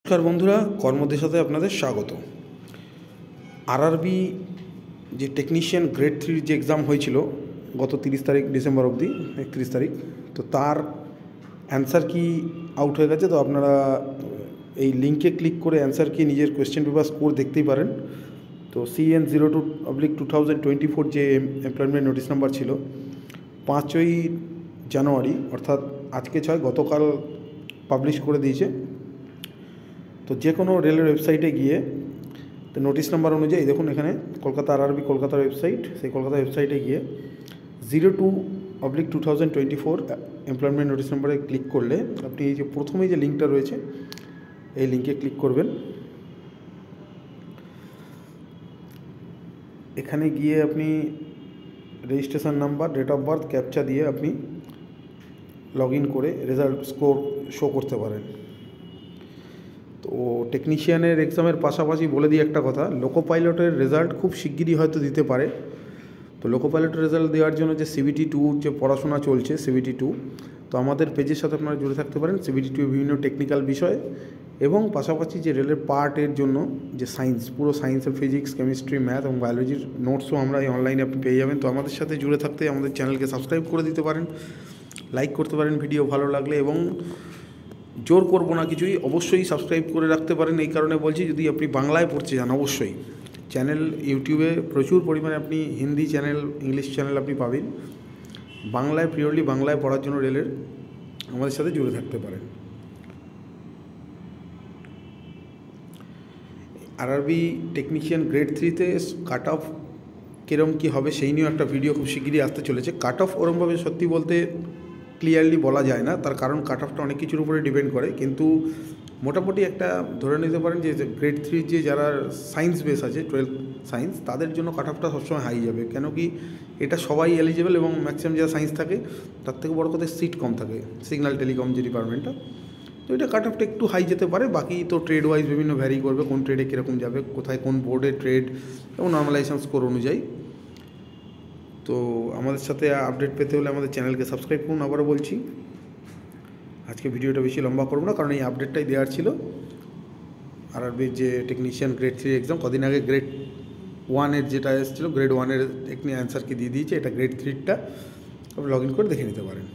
নমস্কার বন্ধুরা, কর্মদেশাতে আপনাদের স্বাগত। আরআরবি যে টেকনিশিয়ান গ্রেড 3 যে এক্সাম হয়েছিল গত 30 তারিখ ডিসেম্বর অবধি 31 তারিখ, তো তার অ্যান্সার কি আউট হয়ে গেছে। তো আপনারা এই লিঙ্কে ক্লিক করে অ্যান্সার কি নিজের কোয়েশ্চেন পেপার স্কোর দেখতেই পারেন। তো CN02/2024 যে এমপ্লয়মেন্ট নোটিশ নাম্বার ছিল 5ই জানুয়ারি, অর্থাৎ আজকে 6, গতকাল পাবলিশ করে দিয়েছে। তো যে কোনো রেলের ওয়েবসাইটে গিয়ে তো নোটিশ নাম্বার অনুযায়ী দেখুন, এখানে কলকাতা আরআরবি কলকাতার ওয়েবসাইট, সেই কলকাতা ওয়েবসাইটে গিয়ে 02/2024 এমপ্লয়মেন্ট নোটিশ নাম্বারে ক্লিক করলে আপনি এই যে প্রথমেই যে লিঙ্কটা রয়েছে এই লিঙ্কে ক্লিক করবেন। এখানে গিয়ে আপনি registration number, date of birth, captcha দিয়ে আপনি লগ ইন করে রেজাল্ট স্কোর শো করতে পারেন। তো টেকনিশিয়ানের এক্সামের পাশাপাশি বলে দিই একটা কথা, লোকো পাইলটের রেজাল্ট খুব শিগগিরই হয়তো দিতে পারে। তো লোকো পাইলটের রেজাল্ট দেওয়ার জন্য যে CBT-2 যে পড়াশোনা চলছে, CBT-2, তো আমাদের পেজের সাথে আপনারা জুড়ে থাকতে পারেন। CBT-2 বিভিন্ন টেকনিক্যাল বিষয় এবং পাশাপাশি যে রেলের পার্টের জন্য যে সায়েন্স, পুরো সায়েন্সের ফিজিক্স, কেমিস্ট্রি, ম্যাথ এবং বায়োলজির নোটসও আমরা এই অনলাইনে আপনি পেয়ে যাবেন। তো আমাদের সাথে জুড়ে থাকতে আমাদের চ্যানেলকে সাবস্ক্রাইব করে দিতে পারেন, লাইক করতে পারেন ভিডিও ভালো লাগলে, এবং জোর করবো না কিছুই, অবশ্যই সাবস্ক্রাইব করে রাখতে পারেন। এই কারণে বলছি, যদি আপনি বাংলায় পড়তে চান অবশ্যই চ্যানেল ইউটিউবে প্রচুর পরিমাণে আপনি হিন্দি চ্যানেল, ইংলিশ চ্যানেল আপনি পাবেন। বাংলায় পিওরলি বাংলায় পড়ার জন্য রেলের আমাদের সাথে জুড়ে থাকতে পারেন। আরআরবি টেকনিশিয়ান গ্রেড 3-তে কাট অফ কীরকম কী হবে সেই নিয়েও একটা ভিডিও খুব শিগগিরই আসতে চলেছে। কাট অফ ওরমভাবে সত্যি বলতে ক্লিয়ারলি বলা যায় না, তার কারণ কাট অফটা অনেক কিছুর উপরে ডিপেন্ড করে, কিন্তু মোটামুটি একটা ধরে নিতে পারেন যে গ্রেড 3 যে যারা সায়েন্স বেস আছে, 12 সায়েন্স, তাদের জন্য কাট অফটা সবসময় হাই যাবে। কেন কি, এটা সবাই এলিজিবল এবং ম্যাক্সিমাম যারা সায়েন্স থাকে তার থেকে বড় কথা সিট কম থাকে, সিগন্যাল টেলিকম যে ডিপার্টমেন্টটা, তো এটা কাট অফটা একটু হাই যেতে পারে। বাকি তো ট্রেড ওয়াইজ বিভিন্ন ভ্যারি করবে, কোন ট্রেডে কীরকম যাবে, কোথায় কোন বোর্ডে ট্রেড এবং নর্মালাইজেশন স্কোর অনুযায়ী। তো আমাদের সাথে আপডেট পেতে হলে আমাদের চ্যানেলকে সাবস্ক্রাইব করুন। আবারও বলছি, আজকে ভিডিওটা বেশি লম্বা করবো না, কারণ এই আপডেটটাই দেওয়ার ছিল। আরআরবির যে টেকনিশিয়ান গ্রেড 3 এক্সাম, কদিন আগে গ্রেড 1-এর যেটা এসেছিলো, গ্রেড 1-এর অ্যান্সার কি দিয়ে দিয়েছে, এটা গ্রেড 3টা আপনি লগ ইন করে দেখে নিতে পারেন।